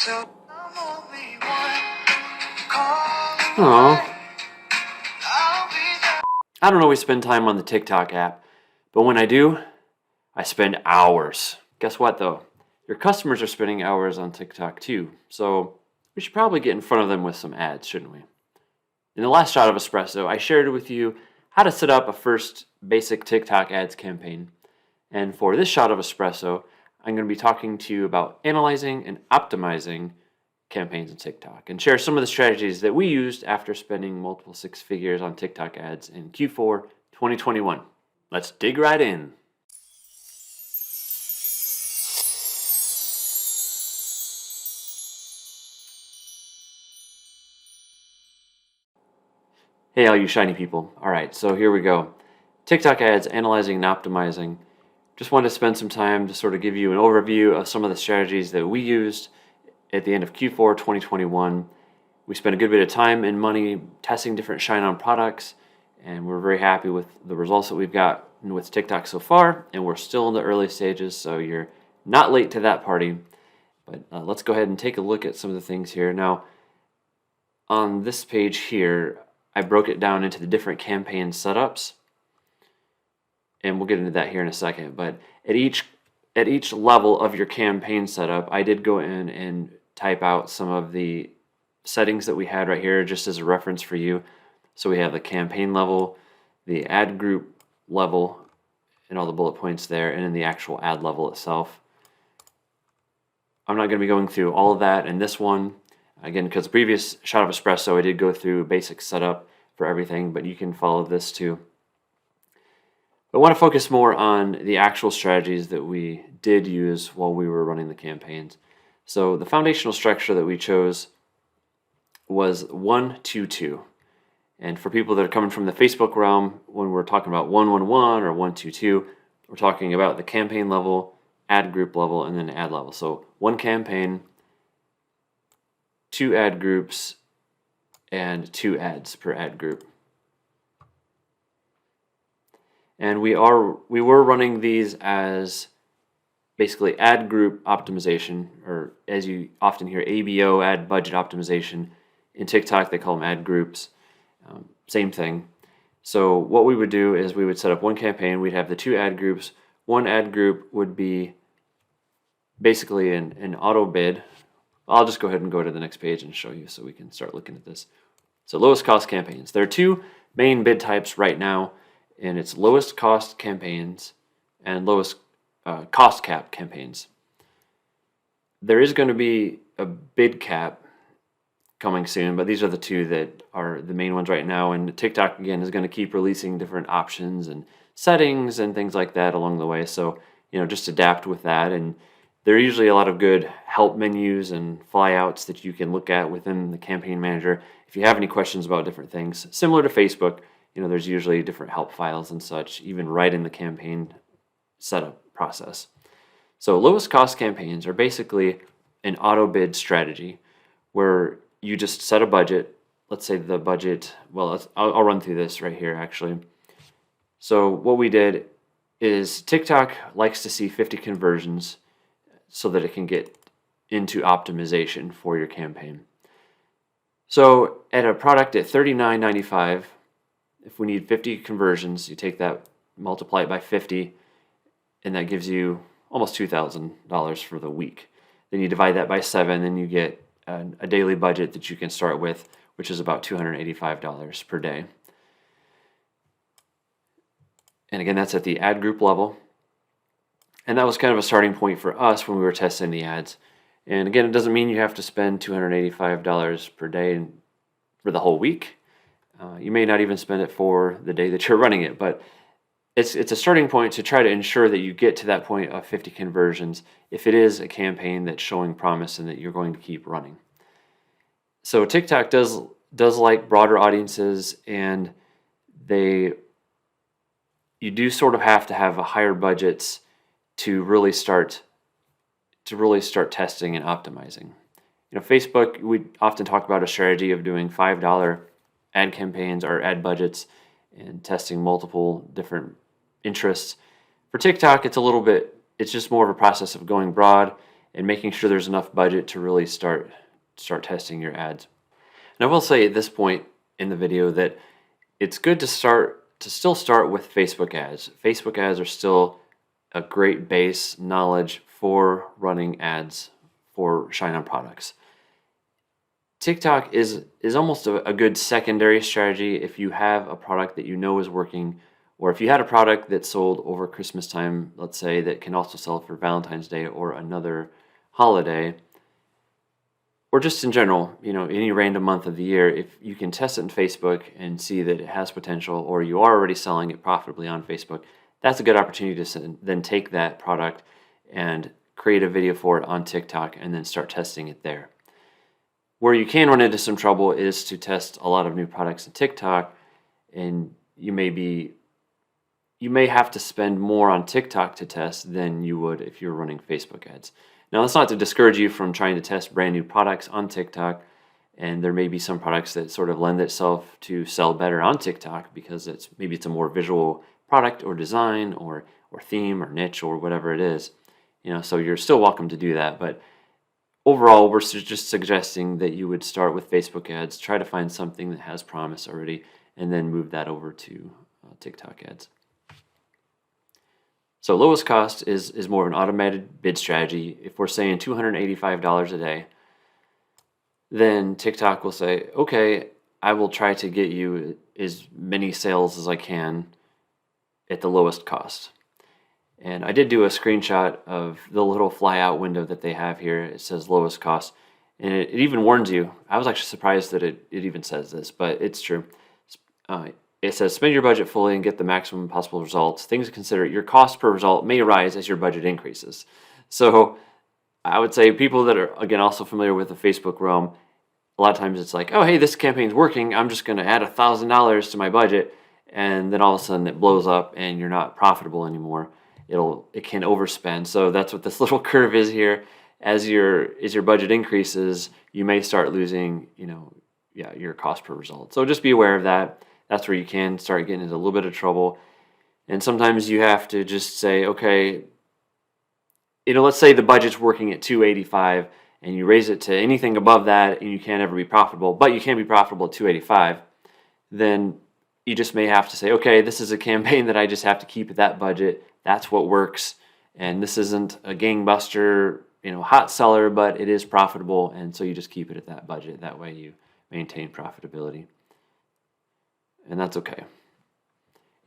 Oh, I don't always spend time on the TikTok app, but when I do, I spend hours. Guess what though? Your customers are spending hours on TikTok too, so we should probably get in front of them with some ads, shouldn't we? In the last shot of Espresso, I shared with you how to set up a first basic TikTok ads campaign. And for this shot of Espresso, I'm going to be talking to you about analyzing and optimizing campaigns on TikTok and share some of the strategies that we used after spending multiple six figures on TikTok ads in Q4 2021. Let's dig right in. Hey, all you shiny people. All right, so here we go. TikTok ads, analyzing and optimizing. Just wanted to spend some time to sort of give you an overview of some of the strategies that we used at the end of Q4 2021. We spent a good bit of time and money testing different ShineOn products, and we're very happy with the results that we've got with TikTok so far, and we're still in the early stages, so you're not late to that party. But let's go ahead and take a look at some of the things here. Now, on this page here, I broke it down into the different campaign setups, and we'll get into that here in a second. But at each level of your campaign setup, I did go in and type out some of the settings that we had right here just as a reference for you. So we have the campaign level, the ad group level, and all the bullet points there, and then the actual ad level itself. I'm not going to be going through all of that in this one. Again, because the previous shot of Espresso, I did go through basic setup for everything, but you can follow this too. But I want to focus more on the actual strategies that we did use while we were running the campaigns. So the foundational structure that we chose was 1-2-2. And for people that are coming from the Facebook realm, when we're talking about 1-1-1 or 1-2-2, we're talking about the campaign level, ad group level, and then ad level. So one campaign, 2 ad groups, and 2 ads per ad group. And we were running these as basically ad group optimization, or as you often hear, ABO, ad budget optimization. In TikTok, they call them ad groups. Same thing. So what we would do is we would set up one campaign. We'd have the 2 ad groups. One ad group would be basically an auto bid. I'll just go ahead and go to the next page and show you so we can start looking at this. So lowest cost campaigns. There are 2 main bid types right now, and it's lowest cost campaigns and lowest cost cap campaigns. There is going to be a bid cap coming soon, but these are the 2 that are the main ones right now, and TikTok again is going to keep releasing different options and settings and things like that along the way, so just adapt with that. And there are usually a lot of good help menus and flyouts that you can look at within the campaign manager if you have any questions about different things. Similar to Facebook, there's usually different help files and such, even right in the campaign setup process. So lowest cost campaigns are basically an auto bid strategy where you just set a budget. Let's say the budget, I'll run through this right here actually. So what we did is TikTok likes to see 50 conversions so that it can get into optimization for your campaign. So at a product at $39.95, if we need 50 conversions, you take that, multiply it by 50, and that gives you almost $2,000 for the week. Then you divide that by 7, and you get a daily budget that you can start with, which is about $285 per day. And again, that's at the ad group level. And that was kind of a starting point for us when we were testing the ads. And again, it doesn't mean you have to spend $285 per day for the whole week. You may not even spend it for the day that you're running it, but it's a starting point to try to ensure that you get to that point of 50 conversions if it is a campaign that's showing promise and that you're going to keep running. So TikTok does like broader audiences, and you do sort of have to have a higher budgets to really start testing and optimizing. Facebook, we often talk about a strategy of doing $5 ad campaigns or ad budgets and testing multiple different interests. For TikTok, it's just more of a process of going broad and making sure there's enough budget to really start testing your ads. And I will say at this point in the video that it's good to still start with Facebook ads. Facebook ads are still a great base knowledge for running ads for ShineOn products. TikTok is almost a good secondary strategy if you have a product that you know is working, or if you had a product that sold over Christmas time, let's say, that can also sell for Valentine's Day or another holiday, or just in general, any random month of the year. If you can test it in Facebook and see that it has potential, or you are already selling it profitably on Facebook, that's a good opportunity to then take that product and create a video for it on TikTok and then start testing it there. Where you can run into some trouble is to test a lot of new products in TikTok, and you may have to spend more on TikTok to test than you would if you're running Facebook ads. Now, that's not to discourage you from trying to test brand new products on TikTok, and there may be some products that sort of lend itself to sell better on TikTok because it's a more visual product or design or theme or niche or whatever it is. So you're still welcome to do that, but overall, we're just suggesting that you would start with Facebook ads, try to find something that has promise already, and then move that over to TikTok ads. So lowest cost is more of an automated bid strategy. If we're saying $285 a day, then TikTok will say, okay, I will try to get you as many sales as I can at the lowest cost. And I did do a screenshot of the little flyout window that they have here. It says lowest cost, and it even warns you. I was actually surprised that it even says this, but it's true. It says spend your budget fully and get the maximum possible results. Things to consider: your cost per result may rise as your budget increases. So I would say people that are, again, also familiar with the Facebook realm, a lot of times it's like, oh, hey, this campaign's working. I'm just going to add $1,000 to my budget, and then all of a sudden it blows up and you're not profitable anymore. It can overspend. So that's what this little curve is here. As your budget increases, you may start losing, your cost per result. So just be aware of that. That's where you can start getting into a little bit of trouble. And sometimes you have to just say, okay, let's say the budget's working at $285 and you raise it to anything above that and you can't ever be profitable, but you can be profitable at $285, then you just may have to say, okay, this is a campaign that I just have to keep at that budget. That's what works. And this isn't a gangbuster, hot seller, but it is profitable. And so you just keep it at that budget. That way you maintain profitability. And that's okay.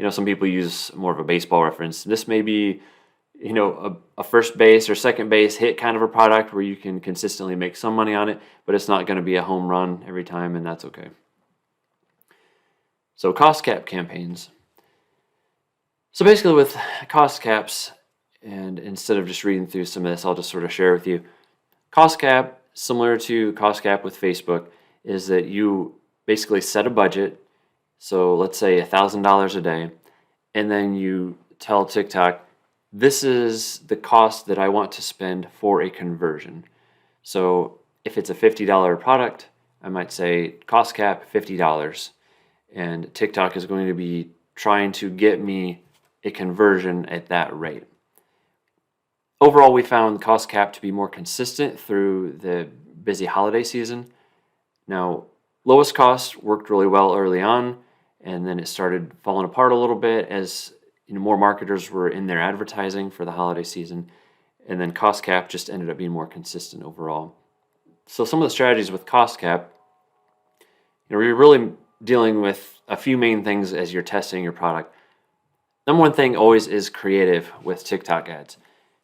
Some people use more of a baseball reference. This may be, a first base or second base hit kind of a product where you can consistently make some money on it, but it's not going to be a home run every time, and that's okay. So cost cap campaigns. So basically with cost caps, and instead of just reading through some of this, I'll just sort of share with you. Cost cap, similar to cost cap with Facebook, is that you basically set a budget. So let's say $1,000 a day, and then you tell TikTok, this is the cost that I want to spend for a conversion. So if it's a $50 product, I might say cost cap $50, and TikTok is going to be trying to get me a conversion at that rate. Overall, we found cost cap to be more consistent through the busy holiday season. Now, lowest cost worked really well early on, and then it started falling apart a little bit as more marketers were in their advertising for the holiday season, and then cost cap just ended up being more consistent overall. So some of the strategies with cost cap, you're really dealing with a few main things as you're testing your product. Number one thing always is creative with TikTok ads.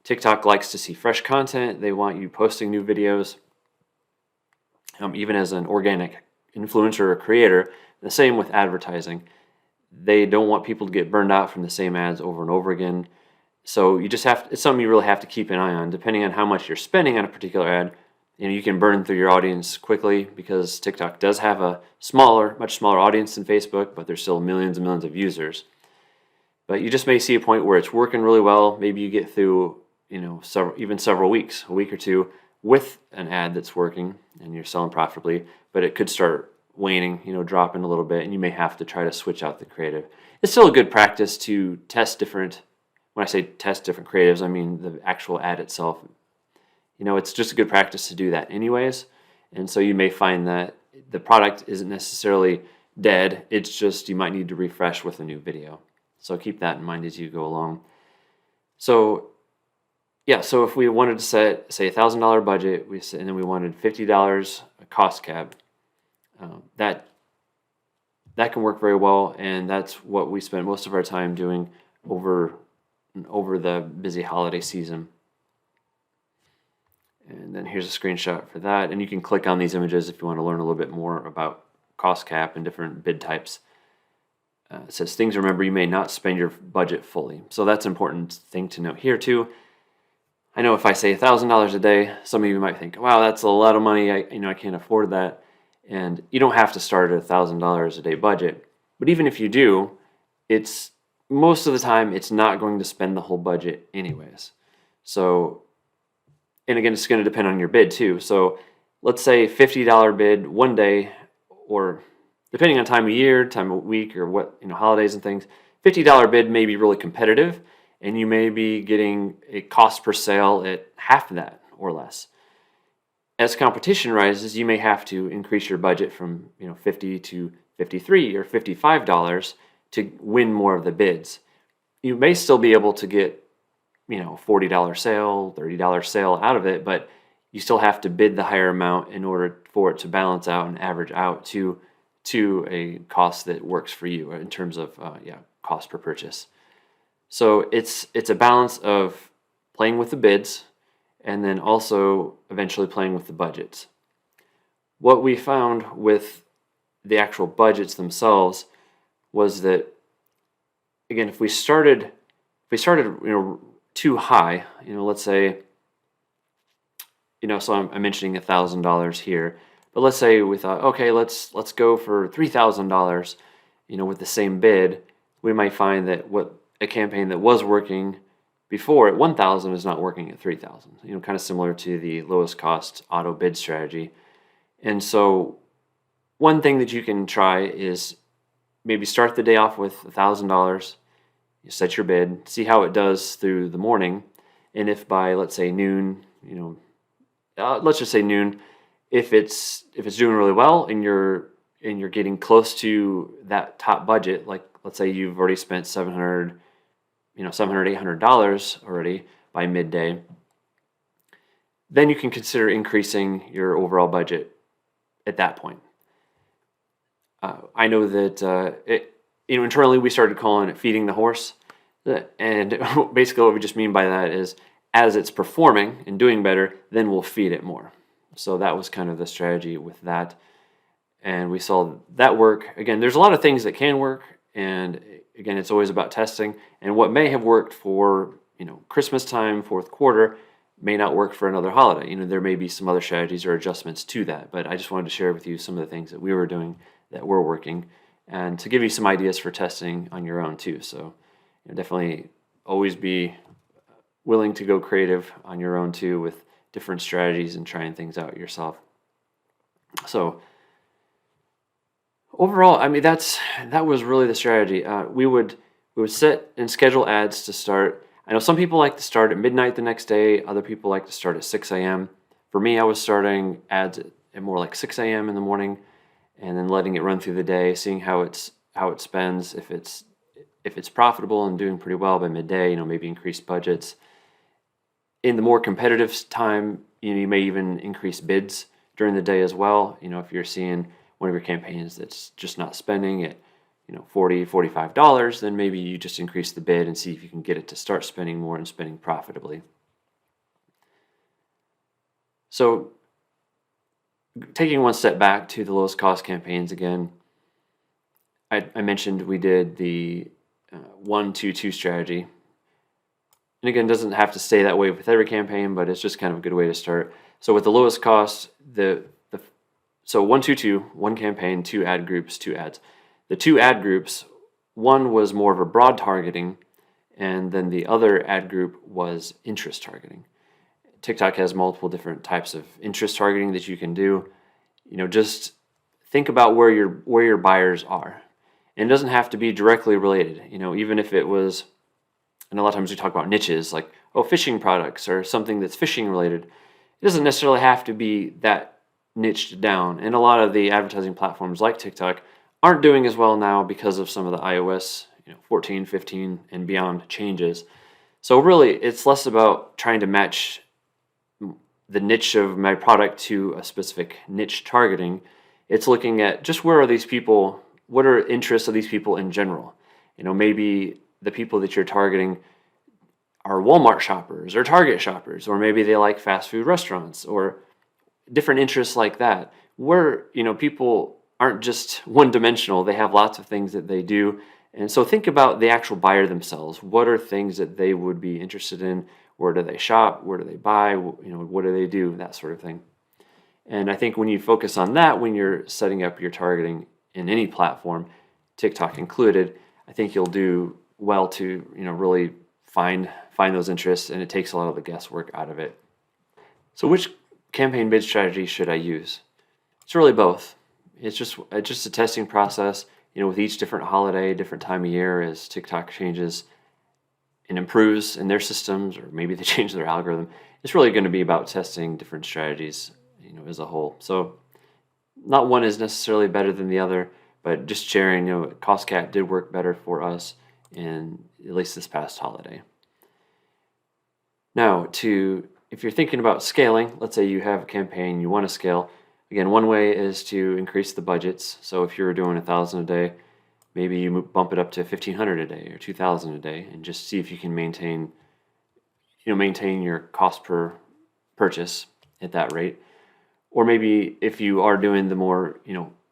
TikTok likes to see fresh content. They want you posting new videos. Even as an organic influencer or creator, the same with advertising. They don't want people to get burned out from the same ads over and over again. So it's something you really have to keep an eye on. Depending on how much you're spending on a particular ad, you can burn through your audience quickly because TikTok does have a much smaller audience than Facebook, but there's still millions and millions of users. But you just may see a point where it's working really well. Maybe you get through, several weeks, a week or two, with an ad that's working and you're selling profitably, but it could start waning, dropping a little bit, and you may have to try to switch out the creative. It's still a good practice to test different, when I say test different creatives, I mean the actual ad itself. it's just a good practice to do that anyways. And so you may find that the product isn't necessarily dead. It's just you might need to refresh with a new video. So keep that in mind as you go along. So yeah, so if we wanted to set, say, $1,000 budget, and then we wanted $50 a cost cap, that can work very well, and that's what we spend most of our time doing over the busy holiday season. And then here's a screenshot for that, and you can click on these images if you want to learn a little bit more about cost cap and different bid types. It says, things to remember, you may not spend your budget fully. So that's an important thing to note here too. I know if I say $1,000 a day, some of you might think, wow, that's a lot of money. I can't afford that. And you don't have to start at $1,000 a day budget. But even if you do, it's most of the time it's not going to spend the whole budget anyways. So, and again, it's going to depend on your bid too. So let's say $50 bid one day, or depending on time of year, time of week, or what, holidays and things, $50 bid may be really competitive, and you may be getting a cost per sale at half of that or less. As competition rises, you may have to increase your budget from $50 to $53 or $55 to win more of the bids. You may still be able to get $40 sale, $30 sale out of it, but you still have to bid the higher amount in order for it to balance out and average out to a cost that works for you in terms of cost per purchase. So it's a balance of playing with the bids and then also eventually playing with the budgets. What we found with the actual budgets themselves was that, again, if we started too high, let's say, so I'm mentioning $1,000 here, but let's say we thought, okay, let's go for $3,000, with the same bid. We might find that what a campaign that was working before at 1,000 is not working at 3,000. Kind of similar to the lowest cost auto bid strategy. And so one thing that you can try is maybe start the day off with $1,000. You set your bid, see how it does through the morning, and if by, let's say, noon, let's just say noon, if it's doing really well and you're getting close to that top budget, like let's say you've already spent $700, $800 already by midday, then you can consider increasing your overall budget at that point. I know that internally we started calling it feeding the horse, and basically what we just mean by that is as it's performing and doing better, then we'll feed it more. So that was kind of the strategy with that, and we saw that work. Again, there's a lot of things that can work, and again, it's always about testing. And what may have worked for Christmas time, fourth quarter, may not work for another holiday. There may be some other strategies or adjustments to that. But I just wanted to share with you some of the things that we were doing that were working, and to give you some ideas for testing on your own too. So definitely always be willing to go creative on your own too with different strategies and trying things out yourself. So overall, that was really the strategy. We would set and schedule ads to start. I know some people like to start at midnight the next day. Other people like to start at 6 a.m. For me, I was starting ads at more like 6 a.m. in the morning, and then letting it run through the day, seeing how it spends. If it's profitable and doing pretty well by midday, maybe increase budgets. In the more competitive time, you may even increase bids during the day as well. If you're seeing one of your campaigns that's just not spending at $40, $45, then maybe you just increase the bid and see if you can get it to start spending more and spending profitably. So taking one step back to the lowest cost campaigns again, I mentioned we did the 1-2-2 strategy. And again, it doesn't have to stay that way with every campaign, but it's just kind of a good way to start. So with the lowest cost, so 1-2-2, one campaign, 2 ad groups, 2 ads. The 2 ad groups, one was more of a broad targeting, and then the other ad group was interest targeting. TikTok has multiple different types of interest targeting that you can do. Just think about where your buyers are. And it doesn't have to be directly related. Even if it was, and a lot of times we talk about niches like, fishing products or something that's fishing related. It doesn't necessarily have to be that niched down. And a lot of the advertising platforms like TikTok aren't doing as well now because of some of the iOS 14, 15, and beyond changes. So really, it's less about trying to match the niche of my product to a specific niche targeting. It's looking at just where are these people, what are interests of these people in general. Maybe the people that you're targeting are Walmart shoppers or Target shoppers, or maybe they like fast food restaurants or different interests like that, where people aren't just one dimensional. They have lots of things that they do. And so think about the actual buyer themselves. What are things that they would be interested in? Where do they shop? Where do they buy? What do they do? That sort of thing. And I think when you focus on that, when you're setting up your targeting in any platform, TikTok included, I think you'll do well to really find those interests, and it takes a lot of the guesswork out of it. So which campaign bid strategy should I use? It's really both. It's just a testing process. With each different holiday, different time of year, as TikTok changes and improves in their systems, or maybe they change their algorithm, it's really going to be about testing different strategies, as a whole. So not one is necessarily better than the other, but just sharing, cost cap did work better for us in at least this past holiday. Now, if you're thinking about scaling, let's say you have a campaign, you want to scale. Again, one way is to increase the budgets. So if you're doing 1,000 a day, maybe you bump it up to 1,500 a day or 2,000 a day, and just see if you can maintain your cost per purchase at that rate. Or maybe if you are doing the more,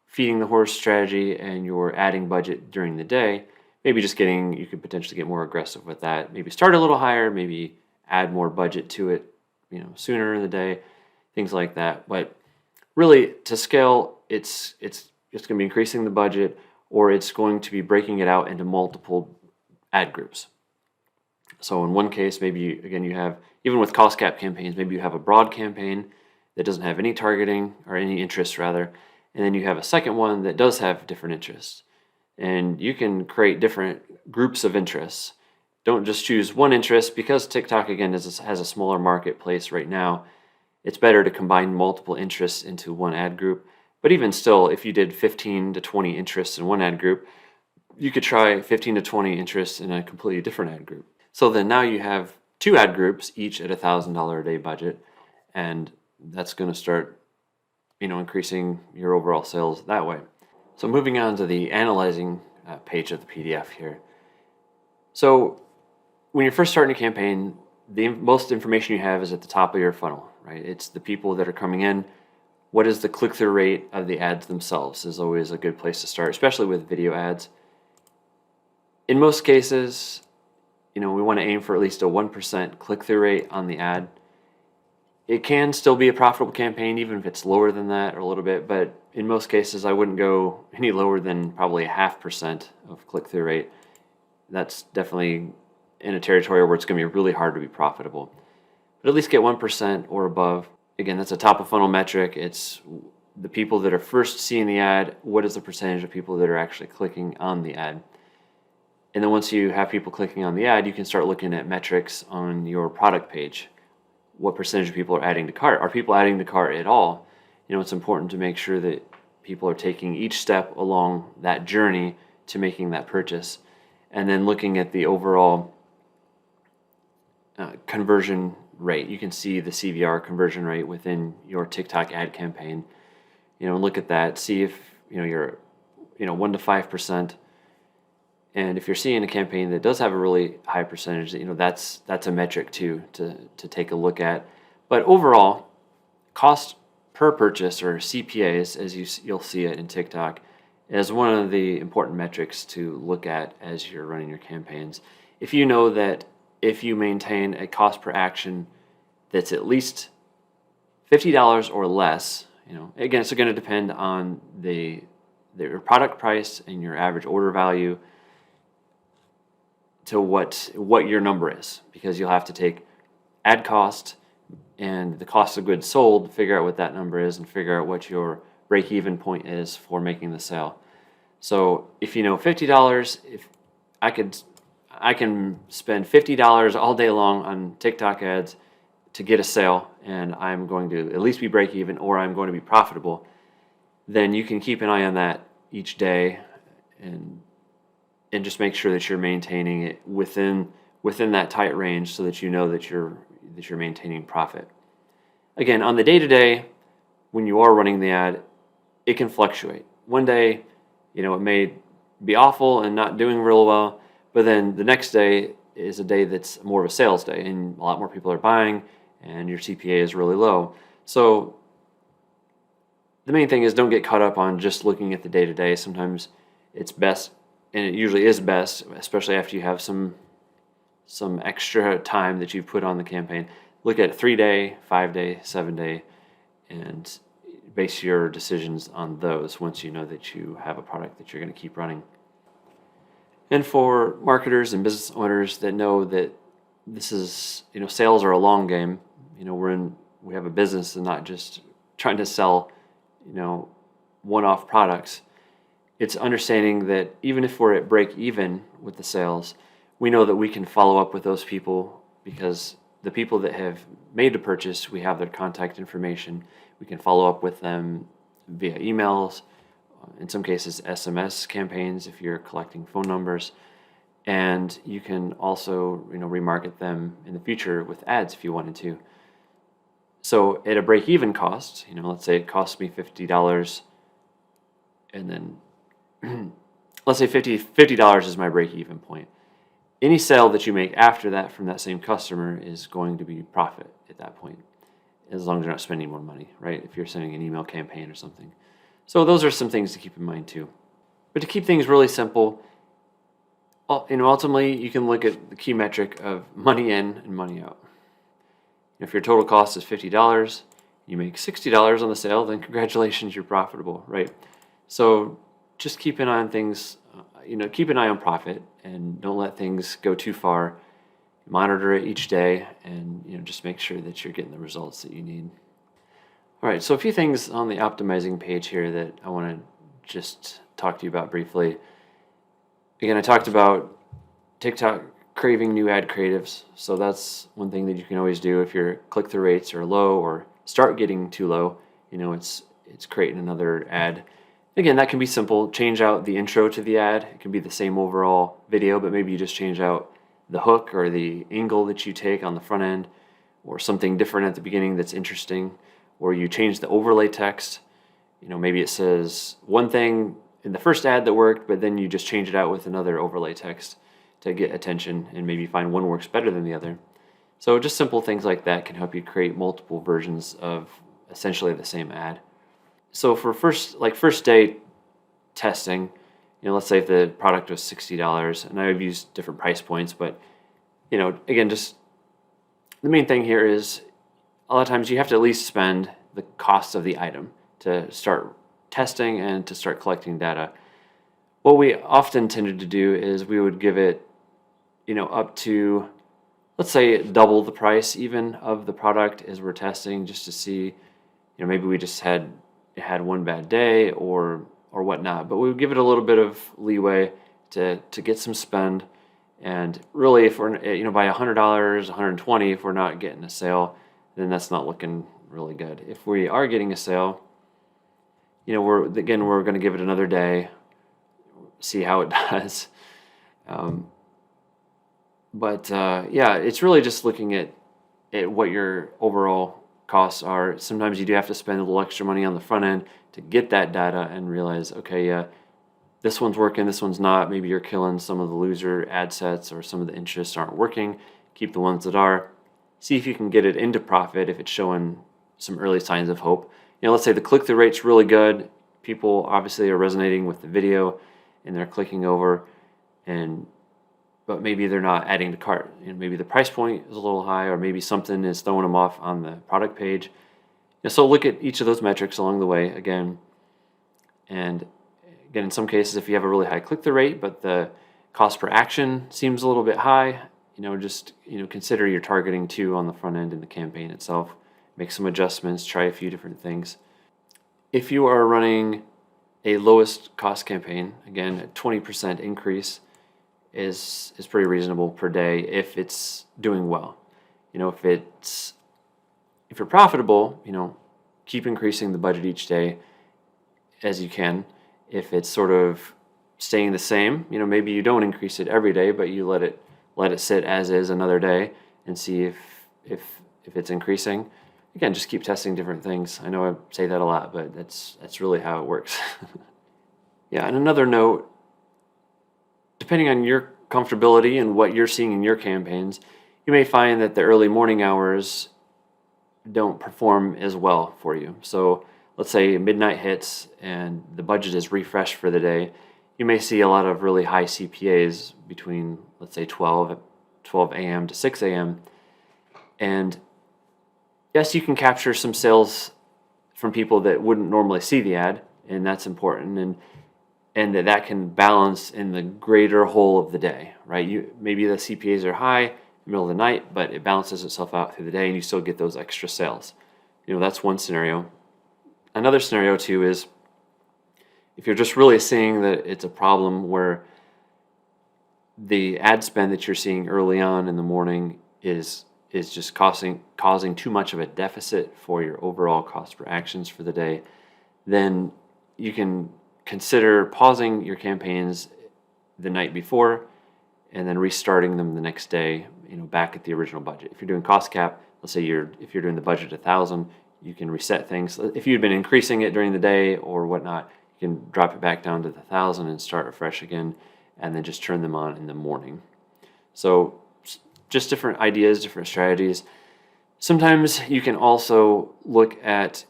feeding the horse strategy and you're adding budget during the day, maybe you could potentially get more aggressive with that. Maybe start a little higher, maybe add more budget to it, sooner in the day, things like that. But really, to scale, it's going to be increasing the budget, or it's going to be breaking it out into multiple ad groups. So in one case, maybe you have, even with cost cap campaigns, maybe you have a broad campaign that doesn't have any targeting or any interests rather, and then you have a second one that does have different interests. And you can create different groups of interests. Don't just choose one interest, because TikTok, again, has a smaller marketplace right now. It's better to combine multiple interests into one ad group. But even still, if you did 15 to 20 interests in one ad group, you could try 15 to 20 interests in a completely different ad group. So then now you have two ad groups, each at $1,000 a day budget, and that's going to start, increasing your overall sales that way. So moving on to the analyzing page of the PDF here. So when you're first starting a campaign, the most information you have is at the top of your funnel, right? It's the people that are coming in. What is the click-through rate of the ads themselves is always a good place to start, especially with video ads. In most cases, we want to aim for at least a 1% click-through rate on the ad. It can still be a profitable campaign, even if it's lower than that or a little bit, but in most cases, I wouldn't go any lower than probably 0.5% of click-through rate. That's definitely in a territory where it's going to be really hard to be profitable. But at least get 1% or above. Again, that's a top of funnel metric. It's the people that are first seeing the ad. What is the percentage of people that are actually clicking on the ad? And then once you have people clicking on the ad, you can start looking at metrics on your product page. What percentage of people are adding to cart? Are people adding to cart at all? It's important to make sure that people are taking each step along that journey to making that purchase. And then looking at the overall conversion rate. You can see the CVR conversion rate within your TikTok ad campaign. Look at that. See if you're 1 to 5%. And if you're seeing a campaign that does have a really high percentage, that's a metric too to take a look at. But overall, cost per purchase, or CPAs, as you'll see it in TikTok, is one of the important metrics to look at as you're running your campaigns. If you know that if you maintain a cost per action that's at least $50 or less, again, it's going to depend on your product price and your average order value to what your number is, because you'll have to take ad cost and the cost of goods sold, figure out what that number is, and figure out what your break-even point is for making the sale. So if you know $50, if I can spend $50 all day long on TikTok ads, to get a sale and I'm going to at least be break even or I'm going to be profitable, then you can keep an eye on that each day and just make sure that you're maintaining it within that tight range so that you know that you're maintaining profit. Again, on the day-to-day, when you are running the ad, it can fluctuate. One day, it may be awful and not doing real well, but then the next day is a day that's more of a sales day and a lot more people are buying and your CPA is really low. So the main thing is don't get caught up on just looking at the day-to-day. Sometimes it's best, and it usually is best, especially after you have some extra time that you've put on the campaign. Look at 3-day, 5-day, 7-day, and base your decisions on those once you know that you have a product that you're going to keep running. And for marketers and business owners that know that this is, sales are a long game. We have a business and not just trying to sell, one-off products. It's understanding that even if we're at break even with the sales, we know that we can follow up with those people because the people that have made the purchase, we have their contact information. We can follow up with them via emails, in some cases SMS campaigns if you're collecting phone numbers, and you can also remarket them in the future with ads if you wanted to. So at a break-even cost, let's say it costs me $50, and then let's say $50 is my break-even point. Any sale that you make after that from that same customer is going to be profit at that point, as long as you're not spending more money, right? If you're sending an email campaign or something. So those are some things to keep in mind too. But to keep things really simple, ultimately you can look at the key metric of money in and money out. If your total cost is $50, you make $60 on the sale, then congratulations, you're profitable, right? So just keep an eye on things, keep an eye on profit and don't let things go too far. Monitor it each day and just make sure that you're getting the results that you need. All right, so a few things on the optimizing page here that I want to just talk to you about briefly. Again, I talked about TikTok craving new ad creatives, so that's one thing that you can always do if your click-through rates are low or start getting too low. It's creating another ad. Again, that can be simple. Change out the intro to the ad. It can be the same overall video, but maybe you just change out the hook or the angle that you take on the front end, or something different at the beginning that's interesting, or you change the overlay text. Maybe it says one thing in the first ad that worked, but then you just change it out with another overlay text to get attention and maybe find one works better than the other. So just simple things like that can help you create multiple versions of essentially the same ad. So for first day testing, let's say if the product was $60, and I've used different price points, but again, just the main thing here is a lot of times you have to at least spend the cost of the item to start testing and to start collecting data. What we often tended to do is we would give it, up to, let's say, double the price even of the product as we're testing, just to see, maybe we just had one bad day or whatnot. But we would give it a little bit of leeway to get some spend. And really, if we're by $100, $120, if we're not getting a sale, then that's not looking really good. If we are getting a sale, we're going to give it another day, see how it does. It's really just looking at what your overall costs are. Sometimes you do have to spend a little extra money on the front end to get that data and realize, okay, yeah, this one's working, this one's not. Maybe you're killing some of the loser ad sets or some of the interests aren't working. Keep the ones that are. See if you can get it into profit if it's showing some early signs of hope. Let's say the click-through rate's really good. People obviously are resonating with the video and they're clicking over, but maybe they're not adding to cart. Maybe the price point is a little high, or maybe something is throwing them off on the product page. So look at each of those metrics along the way again. And again, in some cases, if you have a really high click-through rate, but the cost per action seems a little bit high, consider your targeting too on the front end in the campaign itself. Make some adjustments, try a few different things. If you are running a lowest cost campaign, again, a 20% increase is pretty reasonable per day if it's doing well. If it's if you're profitable, keep increasing the budget each day as you can. If it's sort of staying the same, maybe you don't increase it every day, but you let it sit as is another day and see if it's increasing. Again, just keep testing different things. I know I say that a lot, but that's really how it works. Yeah, and another note, depending on your comfortability and what you're seeing in your campaigns, you may find that the early morning hours don't perform as well for you. So let's say midnight hits and the budget is refreshed for the day. You may see a lot of really high CPAs between, let's say, 12 a.m. to 6 a.m. And yes, you can capture some sales from people that wouldn't normally see the ad, and that's important. And that can balance in the greater whole of the day, right? Maybe the CPAs are high in the middle of the night, but it balances itself out through the day and you still get those extra sales. That's one scenario. Another scenario too is if you're just really seeing that it's a problem where the ad spend that you're seeing early on in the morning is just causing too much of a deficit for your overall cost per actions for the day, then you can consider pausing your campaigns the night before and then restarting them the next day, back at the original budget. If you're doing cost cap, let's say if you're doing the budget 1,000, you can reset things. If you'd been increasing it during the day or whatnot, you can drop it back down to the 1,000 and start afresh again, and then just turn them on in the morning. So just different ideas, different strategies. Sometimes you can also look at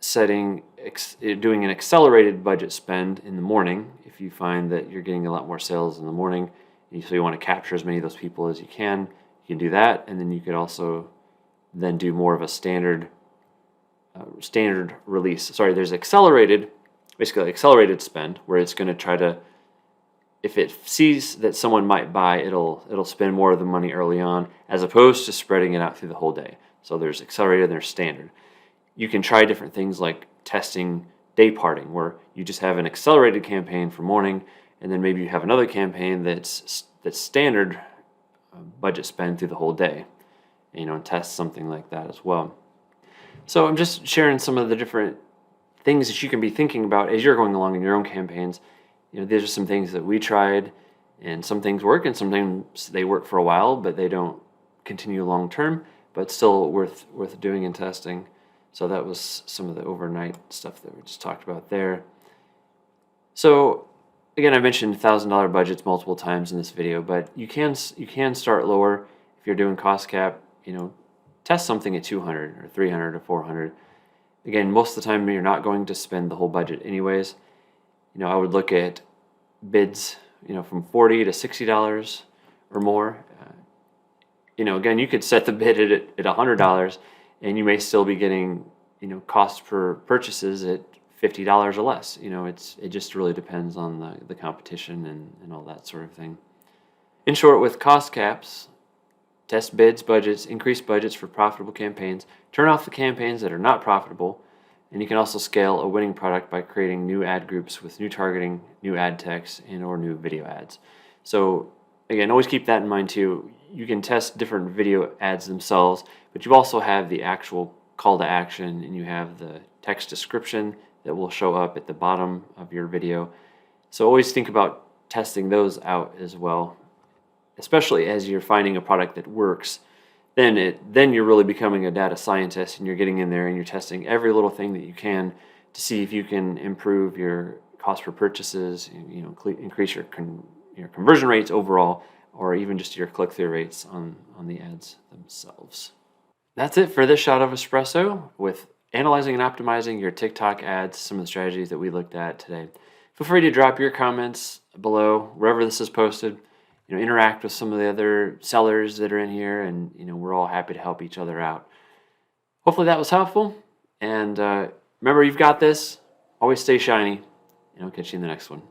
doing an accelerated budget spend in the morning if you find that you're getting a lot more sales in the morning, and so you want to capture as many of those people as you can do that. And then you could also then do more of a standard release. Sorry, there's basically accelerated spend, where it's going to try to, if it sees that someone might buy, it'll spend more of the money early on, as opposed to spreading it out through the whole day. So there's accelerated and there's standard. You can try different things like testing day parting, where you just have an accelerated campaign for morning, and then maybe you have another campaign that's standard budget spend through the whole day, and test something like that as well. So I'm just sharing some of the different things that you can be thinking about as you're going along in your own campaigns. These are some things that we tried, and some things work, and sometimes they work for a while, but they don't continue long term, but still worth doing and testing. So that was some of the overnight stuff that we just talked about there. So again, I mentioned $1,000 budgets multiple times in this video, but you can start lower if you're doing cost cap. Test something at 200 or 300 or 400. Again, most of the time you're not going to spend the whole budget anyways. I would look at bids, from $40 to $60 or more. Again, you could set the bid at $100, and you may still be getting, cost per purchases at $50 or less. It just really depends on the competition and all that sort of thing. In short, with cost caps, test bids, budgets, increase budgets for profitable campaigns, turn off the campaigns that are not profitable, and you can also scale a winning product by creating new ad groups with new targeting, new ad text, or new video ads. So again, always keep that in mind too. You can test different video ads themselves, but you also have the actual call to action, and you have the text description that will show up at the bottom of your video. So always think about testing those out as well, especially as you're finding a product that works. Then you're really becoming a data scientist, and you're getting in there and you're testing every little thing that you can to see if you can improve your cost per purchases, increase your conversion rates overall, or even just your click-through rates on the ads themselves. That's it for this shot of espresso with analyzing and optimizing your TikTok ads, some of the strategies that we looked at today. Feel free to drop your comments below wherever this is posted. Interact with some of the other sellers that are in here, and we're all happy to help each other out. Hopefully that was helpful, and remember, you've got this. Always stay shiny, and I'll catch you in the next one.